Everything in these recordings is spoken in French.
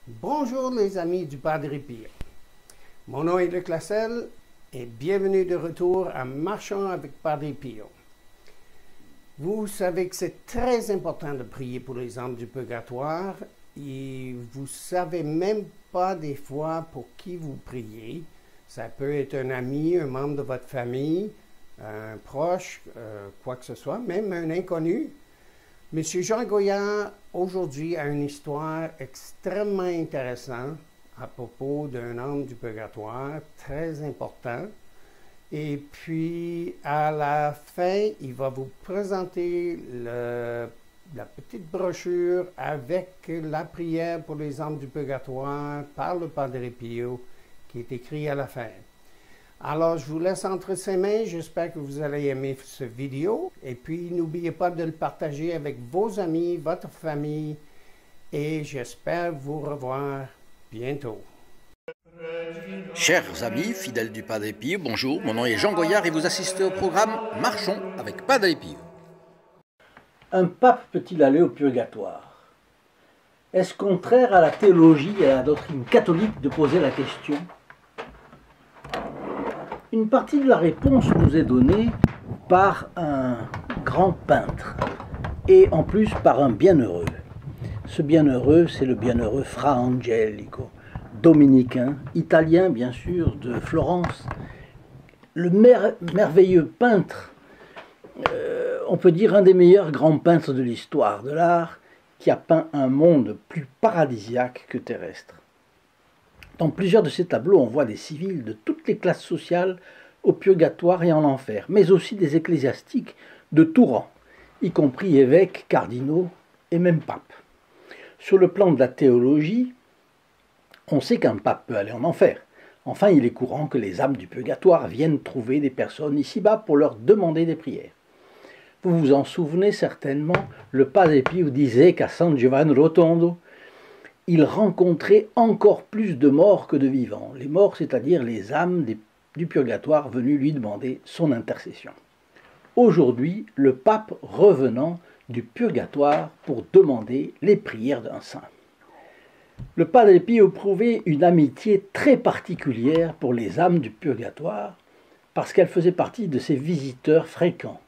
Bonjour les amis du Padre Pio. Mon nom est Luc Lasselle et bienvenue de retour à Marchons avec Padre Pio. Vous savez que c'est très important de prier pour les âmes du purgatoire et vous savez même pas des fois pour qui vous priez. Ça peut être un ami, un membre de votre famille, un proche, quoi que ce soit, même un inconnu. Monsieur Jean Goyard, aujourd'hui, a une histoire extrêmement intéressante à propos d'un âme du purgatoire, très important. Et puis, à la fin, il va vous présenter la petite brochure avec la prière pour les âmes du purgatoire par le Padre Pio, qui est écrit à la fin. Alors, je vous laisse entre ses mains. J'espère que vous allez aimer cette vidéo. Et puis, n'oubliez pas de le partager avec vos amis, votre famille. Et j'espère vous revoir bientôt. Chers amis, fidèles du Padre Pio, bonjour. Mon nom est Jean Goyard et vous assistez au programme Marchons avec Padre Pio. Un pape peut-il aller au purgatoire? Est-ce contraire à la théologie et à la doctrine catholique de poser la question? Une partie de la réponse nous est donnée par un grand peintre et en plus par un bienheureux. Ce bienheureux, c'est le bienheureux Fra Angelico, dominicain, italien bien sûr, de Florence. Le merveilleux peintre, on peut dire un des meilleurs grands peintres de l'histoire de l'art, qui a peint un monde plus paradisiaque que terrestre. Dans plusieurs de ces tableaux, on voit des civils de toutes les classes sociales au purgatoire et en enfer, mais aussi des ecclésiastiques de tout rang, y compris évêques, cardinaux et même papes. Sur le plan de la théologie, on sait qu'un pape peut aller en enfer. Enfin, il est courant que les âmes du purgatoire viennent trouver des personnes ici-bas pour leur demander des prières. Vous vous en souvenez certainement, le Padre Pio disait qu'à San Giovanni Rotondo, il rencontrait encore plus de morts que de vivants. Les morts, c'est-à-dire les âmes du purgatoire venues lui demander son intercession. Aujourd'hui, le pape revenant du purgatoire pour demander les prières d'un saint. Le Padre Pio prouvait une amitié très particulière pour les âmes du purgatoire parce qu'elles faisaient partie de ses visiteurs fréquents.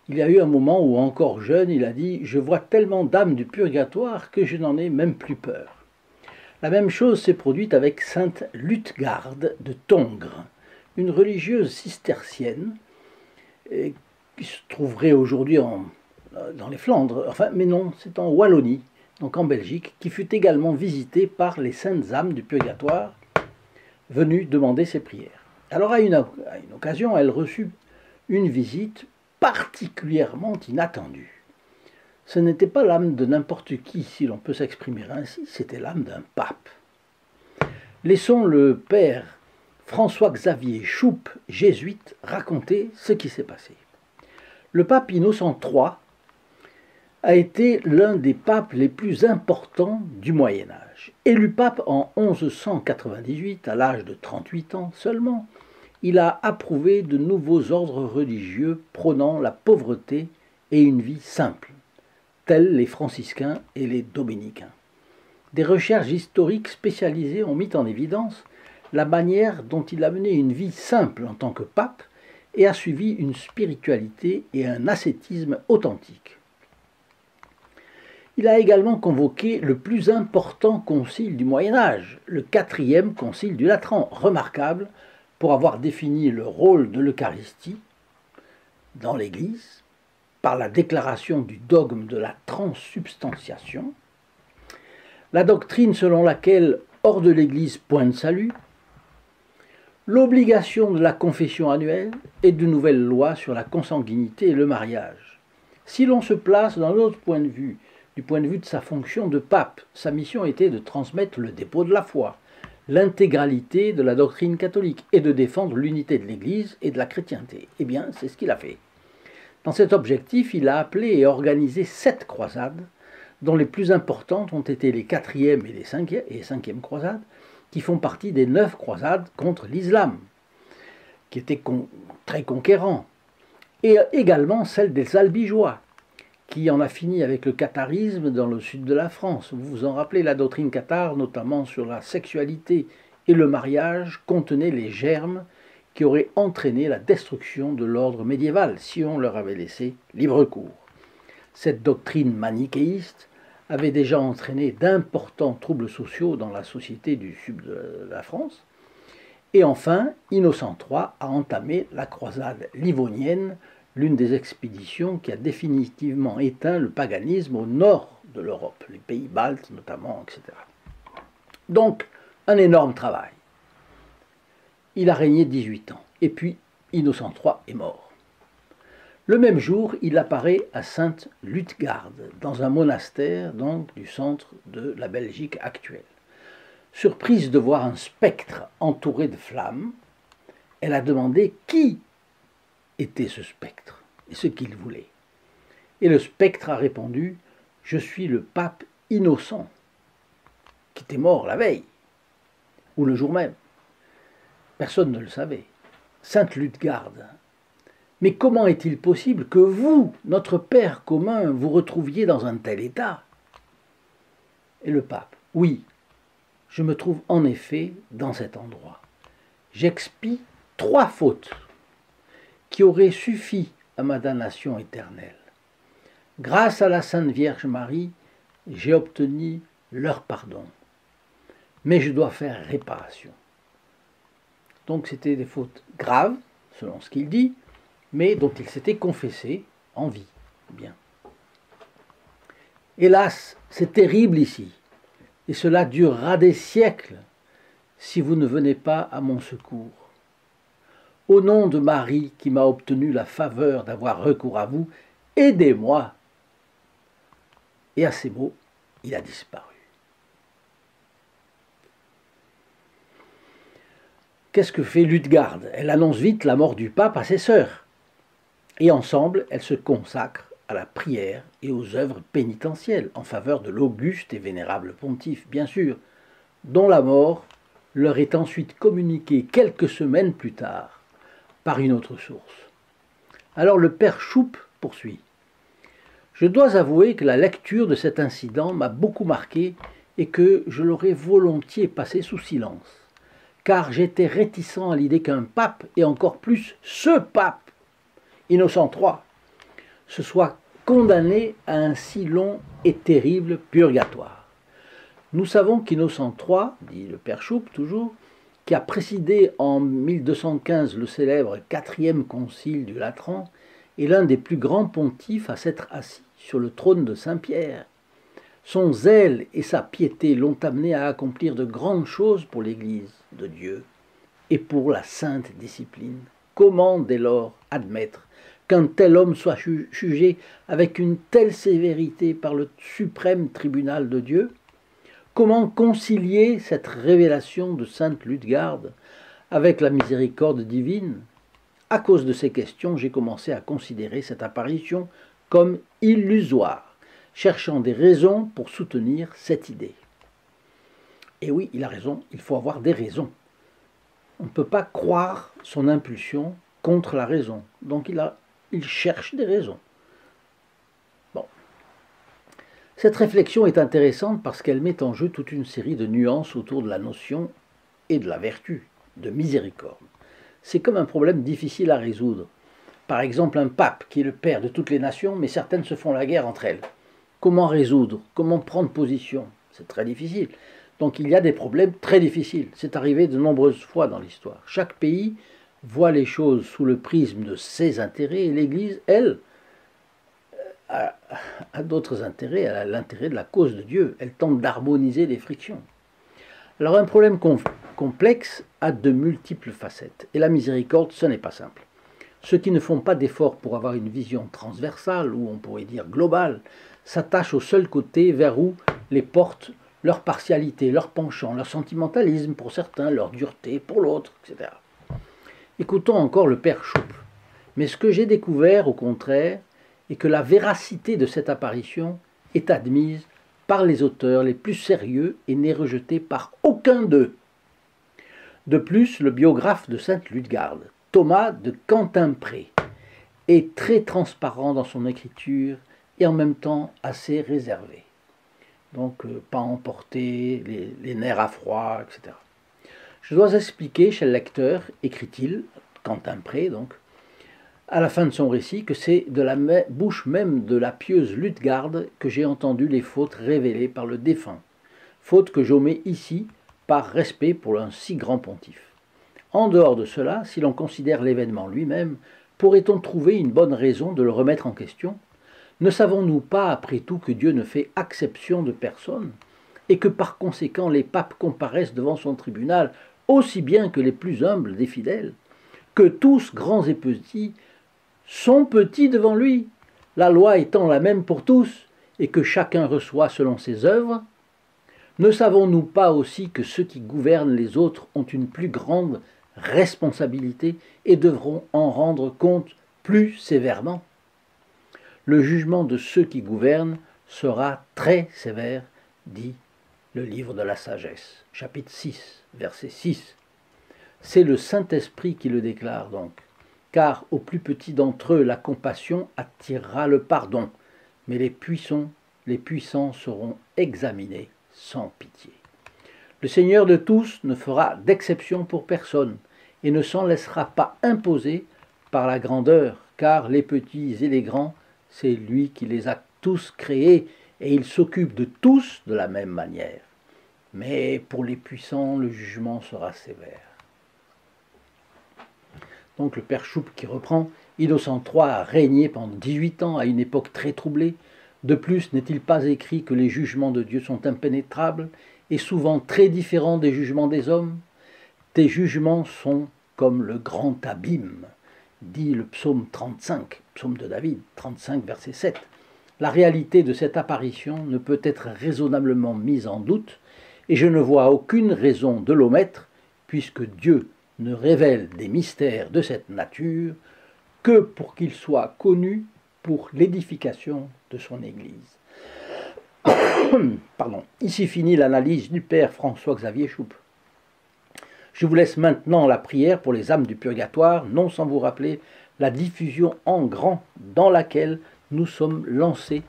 Il y a eu un moment où, encore jeune, il a dit « Je vois tellement d'âmes du purgatoire que je n'en ai même plus peur ». La même chose s'est produite avec sainte Luthgarde de Tongres, une religieuse cistercienne qui se trouverait aujourd'hui dans les Flandres, enfin, mais non, c'est en Wallonie, donc en Belgique, qui fut également visitée par les saintes âmes du purgatoire venues demander ses prières. Alors à une occasion, elle reçut une visite particulièrement inattendue. Ce n'était pas l'âme de n'importe qui, si l'on peut s'exprimer ainsi, c'était l'âme d'un pape. Laissons le père François-Xavier Choupe, jésuite, raconter ce qui s'est passé. Le pape Innocent III a été l'un des papes les plus importants du Moyen-Âge. Élu pape en 1198, à l'âge de 38 ans seulement, il a approuvé de nouveaux ordres religieux prônant la pauvreté et une vie simple, tels les franciscains et les dominicains. Des recherches historiques spécialisées ont mis en évidence la manière dont il a mené une vie simple en tant que pape et a suivi une spiritualité et un ascétisme authentiques. Il a également convoqué le plus important concile du Moyen-Âge, le 4e concile du Latran, remarquable pour avoir défini le rôle de l'Eucharistie dans l'Église, par la déclaration du dogme de la transsubstantiation, la doctrine selon laquelle, hors de l'Église, point de salut, l'obligation de la confession annuelle et de nouvelles lois sur la consanguinité et le mariage. Si l'on se place dans l'autre point de vue, du point de vue de sa fonction de pape, sa mission était de transmettre le dépôt de la foi, l'intégralité de la doctrine catholique et de défendre l'unité de l'Église et de la chrétienté. Eh bien, c'est ce qu'il a fait. Dans cet objectif, il a appelé et organisé 7 croisades, dont les plus importantes ont été les 4e et les 5e croisades, qui font partie des 9 croisades contre l'islam, qui étaient très conquérants, et également celle des Albigeois, qui en a fini avec le catharisme dans le sud de la France. Vous vous en rappelez, la doctrine cathare, notamment sur la sexualité et le mariage, contenait les germes qui auraient entraîné la destruction de l'ordre médiéval si on leur avait laissé libre cours. Cette doctrine manichéiste avait déjà entraîné d'importants troubles sociaux dans la société du sud de la France. Et enfin, Innocent III a entamé la croisade livonienne, l'une des expéditions qui a définitivement éteint le paganisme au nord de l'Europe, les pays baltes notamment, etc. Donc, un énorme travail. Il a régné 18 ans, et puis Innocent III est mort. Le même jour, il apparaît à Sainte-Luthgarde, dans un monastère donc, du centre de la Belgique actuelle. Surprise de voir un spectre entouré de flammes, elle a demandé qui était ce spectre et ce qu'il voulait. Et le spectre a répondu « Je suis le pape Innocent, qui était mort la veille, ou le jour même. » Personne ne le savait. Sainte-Luthgarde. Mais comment est-il possible que vous, notre Père commun, vous retrouviez dans un tel état? Et le pape, oui, je me trouve en effet dans cet endroit. J'expie 3 fautes qui auraient suffi à ma damnation éternelle. Grâce à la Sainte Vierge Marie, j'ai obtenu leur pardon. Mais je dois faire réparation. Donc c'était des fautes graves, selon ce qu'il dit, mais dont il s'était confessé en vie. Bien. Hélas, c'est terrible ici, et cela durera des siècles si vous ne venez pas à mon secours. Au nom de Marie qui m'a obtenu la faveur d'avoir recours à vous, aidez-moi. Et à ces mots, il a disparu. Qu'est-ce que fait Luthgarde? Elle annonce vite la mort du pape à ses sœurs. Et ensemble, elles se consacrent à la prière et aux œuvres pénitentielles en faveur de l'auguste et vénérable pontife, bien sûr, dont la mort leur est ensuite communiquée quelques semaines plus tard par une autre source. Alors le père Choup poursuit. Je dois avouer que la lecture de cet incident m'a beaucoup marqué et que je l'aurais volontiers passé sous silence, car j'étais réticent à l'idée qu'un pape, et encore plus ce pape, Innocent III, se soit condamné à un si long et terrible purgatoire. Nous savons qu'Innocent III, dit le père Choup toujours, qui a présidé en 1215 le célèbre 4e concile du Latran, est l'un des plus grands pontifes à s'être assis sur le trône de Saint-Pierre. Son zèle et sa piété l'ont amené à accomplir de grandes choses pour l'Église de Dieu et pour la sainte discipline. Comment dès lors admettre qu'un tel homme soit jugé avec une telle sévérité par le suprême tribunal de Dieu? Comment concilier cette révélation de sainte Luthgarde avec la miséricorde divine? À cause de ces questions, j'ai commencé à considérer cette apparition comme illusoire, cherchant des raisons pour soutenir cette idée. Et oui, il a raison, il faut avoir des raisons. On ne peut pas croire son impulsion contre la raison. Donc il cherche des raisons. Bon. Cette réflexion est intéressante parce qu'elle met en jeu toute une série de nuances autour de la notion et de la vertu de miséricorde. C'est comme un problème difficile à résoudre. Par exemple, un pape qui est le père de toutes les nations, mais certaines se font la guerre entre elles. Comment résoudre? Comment prendre position? C'est très difficile. Donc il y a des problèmes très difficiles. C'est arrivé de nombreuses fois dans l'histoire. Chaque pays voit les choses sous le prisme de ses intérêts et l'Église, elle, a d'autres intérêts, elle a l'intérêt de la cause de Dieu. Elle tente d'harmoniser les frictions. Alors un problème complexe a de multiples facettes. Et la miséricorde, ce n'est pas simple. Ceux qui ne font pas d'efforts pour avoir une vision transversale, ou on pourrait dire globale, s'attachent au seul côté vers où les porte leur partialité, leur penchant, leur sentimentalisme pour certains, leur dureté pour l'autre, etc. Écoutons encore le père Choup. Mais ce que j'ai découvert, au contraire, est que la véracité de cette apparition est admise par les auteurs les plus sérieux et n'est rejetée par aucun d'eux. De plus, le biographe de sainte Luthgarde, Thomas de Cantimpré, est très transparent dans son écriture et en même temps assez réservé. Donc pas emporté, les nerfs à froid, etc. Je dois expliquer chez le lecteur, écrit-il, Quentin Pré donc, à la fin de son récit, que c'est de la bouche même de la pieuse Luthgarde que j'ai entendu les fautes révélées par le défunt, fautes que j'omets ici par respect pour un si grand pontife. En dehors de cela, si l'on considère l'événement lui-même, pourrait-on trouver une bonne raison de le remettre en question? Ne savons-nous pas, après tout, que Dieu ne fait acception de personne, et que par conséquent les papes comparaissent devant son tribunal aussi bien que les plus humbles des fidèles, que tous, grands et petits, sont petits devant lui, la loi étant la même pour tous, et que chacun reçoit selon ses œuvres? Ne savons-nous pas aussi que ceux qui gouvernent les autres ont une plus grande responsabilité et devront en rendre compte plus sévèrement? Le jugement de ceux qui gouvernent sera très sévère, dit le livre de la sagesse, chapitre 6, verset 6. C'est le Saint-Esprit qui le déclare donc, car aux plus petits d'entre eux la compassion attirera le pardon, mais les puissants seront examinés sans pitié. Le Seigneur de tous ne fera d'exception pour personne et ne s'en laissera pas imposer par la grandeur, car les petits et les grands, c'est lui qui les a tous créés et il s'occupe de tous de la même manière. Mais pour les puissants, le jugement sera sévère. Donc le père Choupe qui reprend, Innocent III a régné pendant 18 ans à une époque très troublée. De plus, n'est-il pas écrit que les jugements de Dieu sont impénétrables et souvent très différents des jugements des hommes? Tes jugements sont comme le grand abîme, dit le psaume 35, psaume de David, 35, verset 7. La réalité de cette apparition ne peut être raisonnablement mise en doute, et je ne vois aucune raison de l'omettre, puisque Dieu ne révèle des mystères de cette nature que pour qu'ils soient connus pour l'édification de son Église. Pardon. Ici finit l'analyse du père François-Xavier Choupe. Je vous laisse maintenant la prière pour les âmes du purgatoire, non sans vous rappeler la diffusion en grand dans laquelle nous sommes lancés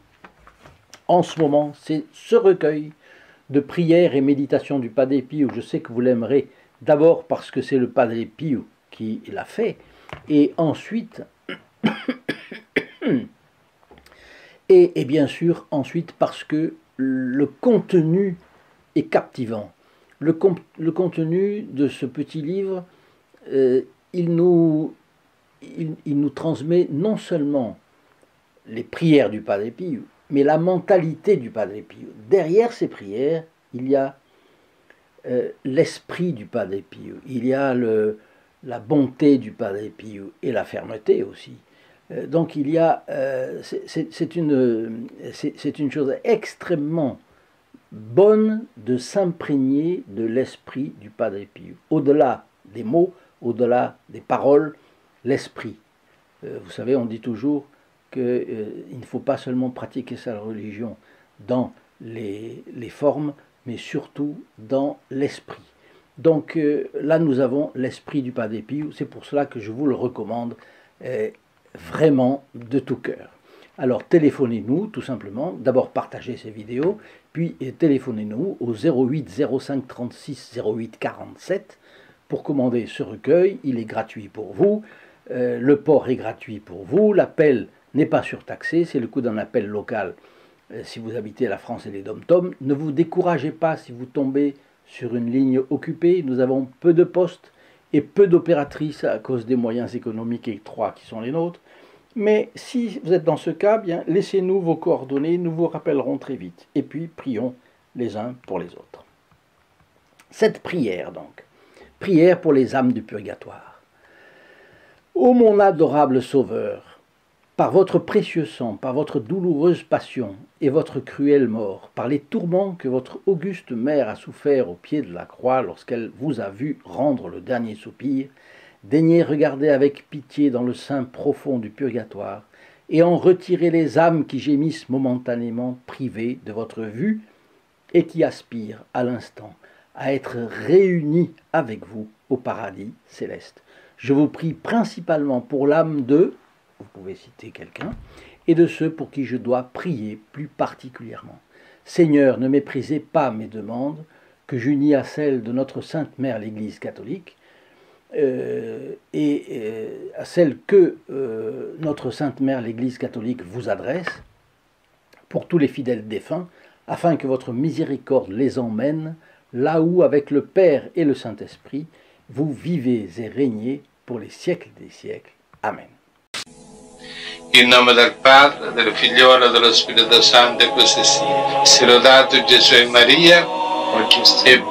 en ce moment. C'est ce recueil de prières et méditations du Padre Pio. Je sais que vous l'aimerez d'abord parce que c'est le Padre Pio qui l'a fait, et ensuite, et bien sûr ensuite parce que le contenu est captivant. Le contenu de ce petit livre, il nous transmet non seulement les prières du Padre Pio, mais la mentalité du Padre Pio. Derrière ces prières, il y a l'esprit du Padre Pio, il y a la bonté du Padre Pio et la fermeté aussi. Donc il y a, c'est une chose extrêmement bonne de s'imprégner de l'esprit du Padre Pio. Au-delà des mots, au-delà des paroles, l'esprit. Vous savez, on dit toujours qu'il ne faut pas seulement pratiquer sa religion dans les formes, mais surtout dans l'esprit. Donc là, nous avons l'esprit du Padre Pio. C'est pour cela que je vous le recommande vraiment de tout cœur. Alors téléphonez-nous tout simplement, d'abord partagez ces vidéos, puis téléphonez-nous au 08 05 36 08 47 pour commander ce recueil. Il est gratuit pour vous, le port est gratuit pour vous, l'appel n'est pas surtaxé, c'est le coût d'un appel local si vous habitez la France et les dom-toms. Ne vous découragez pas si vous tombez sur une ligne occupée, nous avons peu de postes et peu d'opératrices à cause des moyens économiques étroits qui sont les nôtres. Mais si vous êtes dans ce cas, bien laissez-nous vos coordonnées, nous vous rappellerons très vite. Et puis prions les uns pour les autres. Cette prière donc, prière pour les âmes du purgatoire. Ô mon adorable Sauveur, par votre précieux sang, par votre douloureuse passion et votre cruelle mort, par les tourments que votre auguste mère a souffert au pied de la croix lorsqu'elle vous a vu rendre le dernier soupir, daignez regarder avec pitié dans le sein profond du purgatoire et en retirer les âmes qui gémissent momentanément privées de votre vue et qui aspirent à l'instant à être réunies avec vous au paradis céleste. Je vous prie principalement pour l'âme de, vous pouvez citer quelqu'un, et de ceux pour qui je dois prier plus particulièrement. Seigneur, ne méprisez pas mes demandes, que j'unis à celles de notre Sainte Mère l'Église catholique, et à celles que notre Sainte Mère l'Église catholique vous adresse, pour tous les fidèles défunts, afin que votre miséricorde les emmène là où, avec le Père et le Saint-Esprit, vous vivez et régnez pour les siècles des siècles. Amen. In nome del Padre, del Figliolo e dello Spirito Santo, e così sia. Sia lodato Gesù e Maria, oggi e